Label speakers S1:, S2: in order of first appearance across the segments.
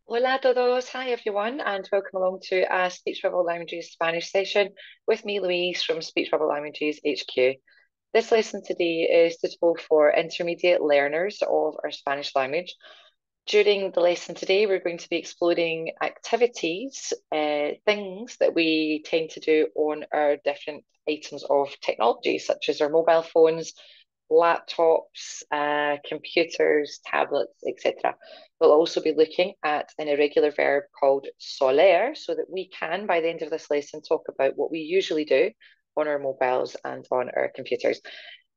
S1: Hola a todos. Hi, everyone, and welcome along to a Speech Bubble Languages Spanish session with me, Louise, from Speech Bubble Languages HQ. This lesson today is suitable for intermediate learners of our Spanish language. During the lesson today, we're going to be exploring activities, things that we tend to do on our different items of technology, such as our mobile phones, laptops, computers, tablets, etc. We'll also be looking at an irregular verb called soler, so that we can, by the end of this lesson, talk about what we usually do on our mobiles and on our computers.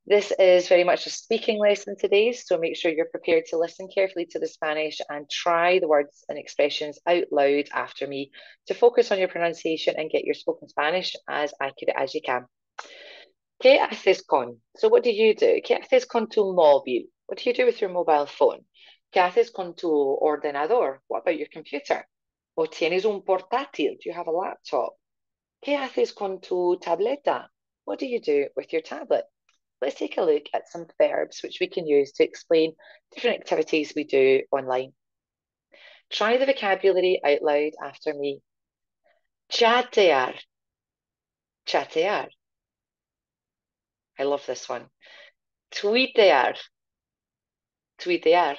S1: This is very much a speaking lesson today, so make sure you're prepared to listen carefully to the Spanish and try the words and expressions out loud after me to focus on your pronunciation and get your spoken Spanish as accurate as you can. ¿Qué haces con? So what do you do? ¿Qué haces con tu móvil? What do you do with your mobile phone? ¿Qué haces con tu ordenador? What about your computer? ¿O tienes un portátil? Do you have a laptop? ¿Qué haces con tu tableta? What do you do with your tablet? Let's take a look at some verbs which we can use to explain different activities we do online. Try the vocabulary out loud after me. Chatear, chatear. I love this one. Tuitear, tuitear.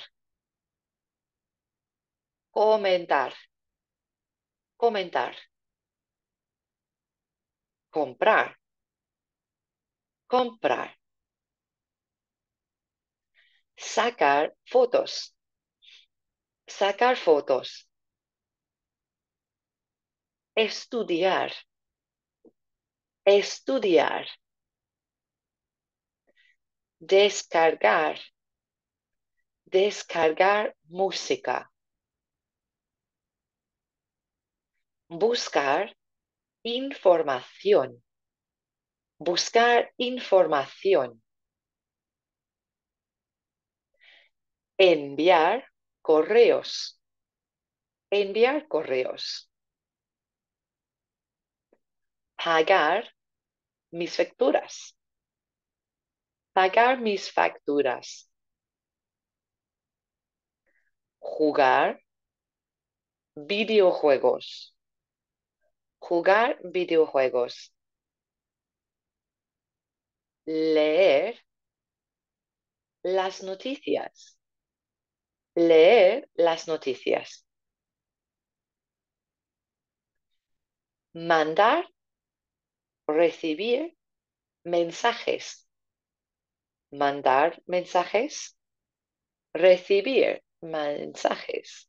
S1: Comentar, comentar. Comprar, comprar. Sacar fotos, sacar fotos. Estudiar, estudiar. Descargar, descargar música. Buscar información, buscar información. Enviar correos, enviar correos. Pagar mis facturas, pagar mis facturas. Jugar videojuegos, jugar videojuegos. Leer las noticias, leer las noticias. Mandar, recibir mensajes, mandar mensajes, recibir mensajes.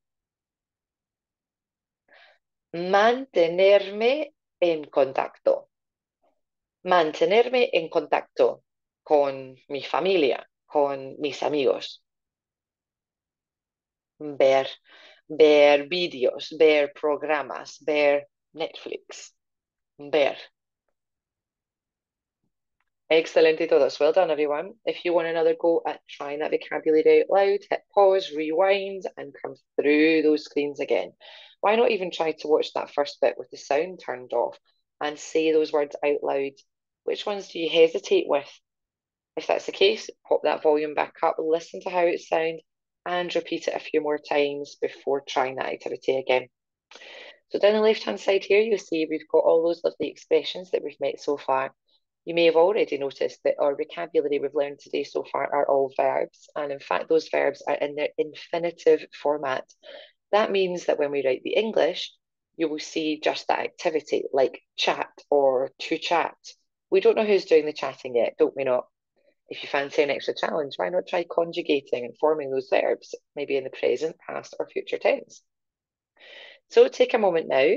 S1: Mantenerme en contacto, mantenerme en contacto con mi familia, con mis amigos. Ver, ver vídeos, ver programas, ver Netflix, ver. Excelente todos. Well done, everyone. If you want another go at trying that vocabulary out loud, hit pause, rewind, and come through those screens again. Why not even try to watch that first bit with the sound turned off and say those words out loud? Which ones do you hesitate with? If that's the case, pop that volume back up, listen to how it sounds, and repeat it a few more times before trying that activity again. So down the left-hand side here, you'll see we've got all those lovely expressions that we've met so far. You may have already noticed that our vocabulary we've learned today so far are all verbs, and in fact, those verbs are in their infinitive format. That means that when we write the English, you will see just that activity, like chat or to chat. We don't know who's doing the chatting yet, don't we not? If you fancy an extra challenge, why not try conjugating and forming those verbs, maybe in the present, past, or future tense? So take a moment now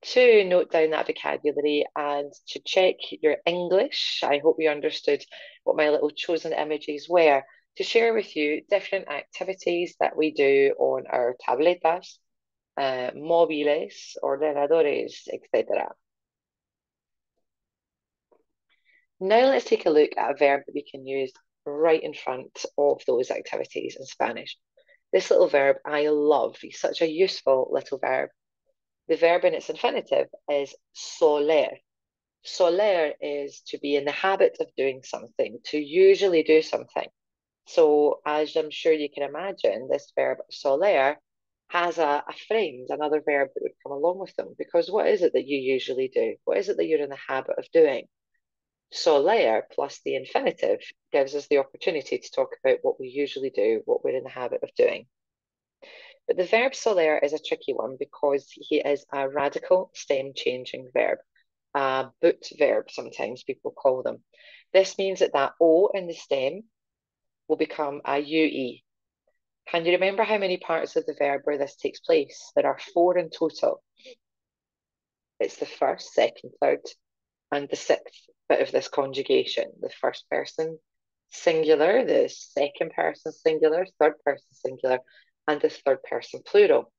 S1: to note down that vocabulary and to check your English. I hope you understood what my little chosen images were to share with you different activities that we do on our tabletas, móviles, ordenadores, etc. Now let's take a look at a verb that we can use right in front of those activities in Spanish. This little verb I love. He's such a useful little verb. The verb in its infinitive is soler. Soler is to be in the habit of doing something, to usually do something. So, as I'm sure you can imagine, this verb soler has a friend, another verb that would come along with them. Because what is it that you usually do? What is it that you're in the habit of doing? Soler plus the infinitive gives us the opportunity to talk about what we usually do, what we're in the habit of doing. But the verb soler is a tricky one because he is a radical stem changing verb, a boot verb, sometimes people call them. This means that that O in the stem will become a UE. Can you remember how many parts of the verb where this takes place? There are 4 in total. It's the first, second, third, and the sixth bit of this conjugation. The first person singular, the second person singular, third person singular, and the third person plural.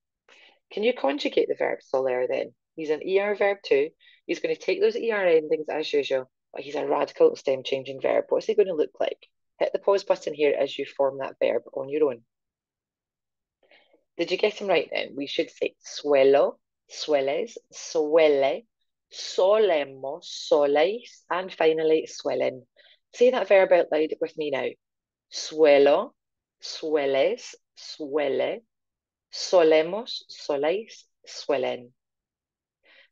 S1: Can you conjugate the verb soler then? He's an ER verb too. He's going to take those ER endings as usual, but he's a radical stem changing verb. What's he going to look like? Hit the pause button here as you form that verb on your own. Did you get him right then? We should say suelo, sueles, suele, solemos, soleis, and finally suelen. Say that verb out loud with me now. Suelo, sueles, suele, solemos, soleis, suelen.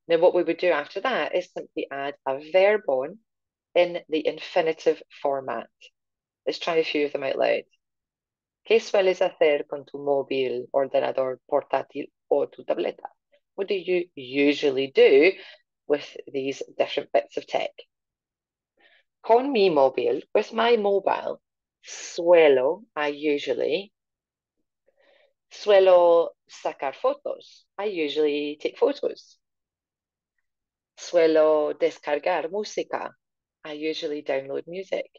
S1: Now, what we would do after that is simply add a verb on in the infinitive format. Let's try a few of them out loud. ¿Qué sueles hacer con tu móvil, ordenador portátil o tu tableta? What do you usually do with these different bits of tech? Con mi móvil, with my mobile, I suelo sacar fotos. I usually take photos. Suelo descargar música. I usually download music.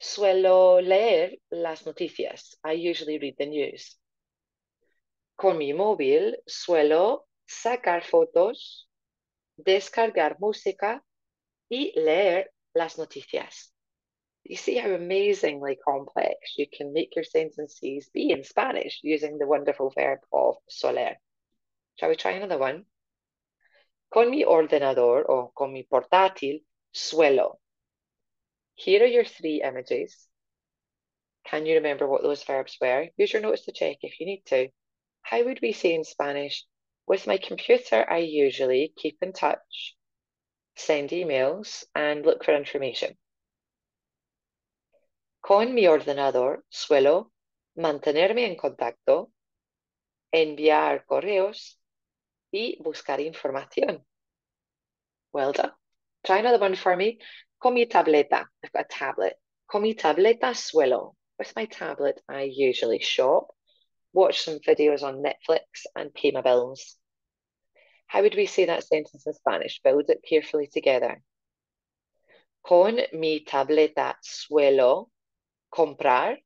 S1: Suelo leer las noticias. I usually read the news. Con mi móvil suelo sacar fotos, descargar música y leer las noticias. You see how amazingly complex you can make your sentences be in Spanish using the wonderful verb of soler. Shall we try another one? Con mi ordenador o con mi portátil suelo. Here are your 3 images. Can you remember what those verbs were? Use your notes to check if you need to. How would we say in Spanish? With my computer, I usually keep in touch, send emails, and look for information. Con mi ordenador suelo mantenerme en contacto, enviar correos y buscar información. Well done. Try another one for me. Con mi tableta. I've got a tablet. Con mi tableta suelo. With my tablet, I usually shop, watch some videos on Netflix, and pay my bills. How would we say that sentence in Spanish? Build it carefully together. Con mi tableta suelo comprar,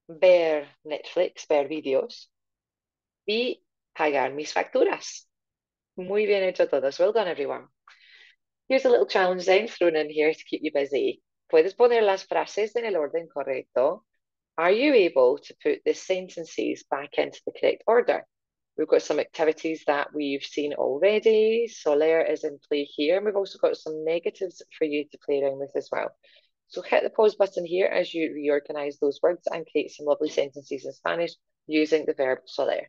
S1: ver Netflix, ver vídeos y pagar mis facturas. Muy bien hecho todos. Well done, everyone. Here's a little challenge then thrown in here to keep you busy. Puedes poner las frases en el orden correcto. Are you able to put the sentences back into the correct order? We've got some activities that we've seen already. Soler is in play here. And we've also got some negatives for you to play around with as well. So hit the pause button here as you reorganize those words and create some lovely sentences in Spanish using the verb soler.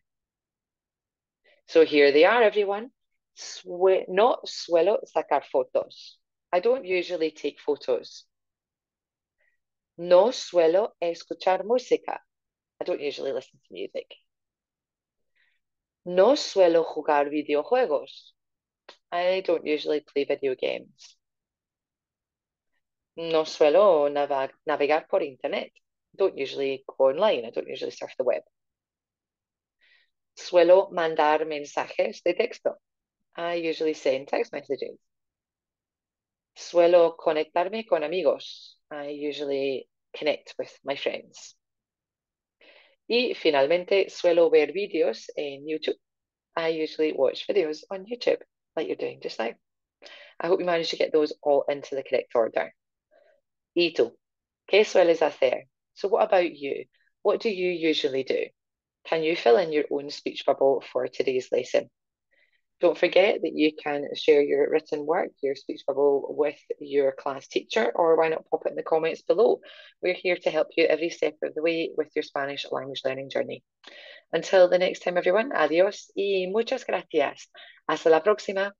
S1: So here they are, everyone. No suelo sacar fotos. I don't usually take photos. No suelo escuchar música. I don't usually listen to music. No suelo jugar videojuegos. I don't usually play video games. No suelo navegar por internet. Don't usually go online. I don't usually surf the web. Suelo mandar mensajes de texto. I usually send text messages. Suelo conectarme con amigos. I usually connect with my friends. Y finalmente, suelo ver vídeos en YouTube. I usually watch videos on YouTube, like you're doing just now. I hope you managed to get those all into the correct order. ¿Y tú? ¿Qué sueles hacer? So what about you? What do you usually do? Can you fill in your own speech bubble for today's lesson? Don't forget that you can share your written work, your speech bubble with your class teacher, or why not pop it in the comments below. We're here to help you every step of the way with your Spanish language learning journey. Until the next time, everyone, adios y muchas gracias. Hasta la próxima.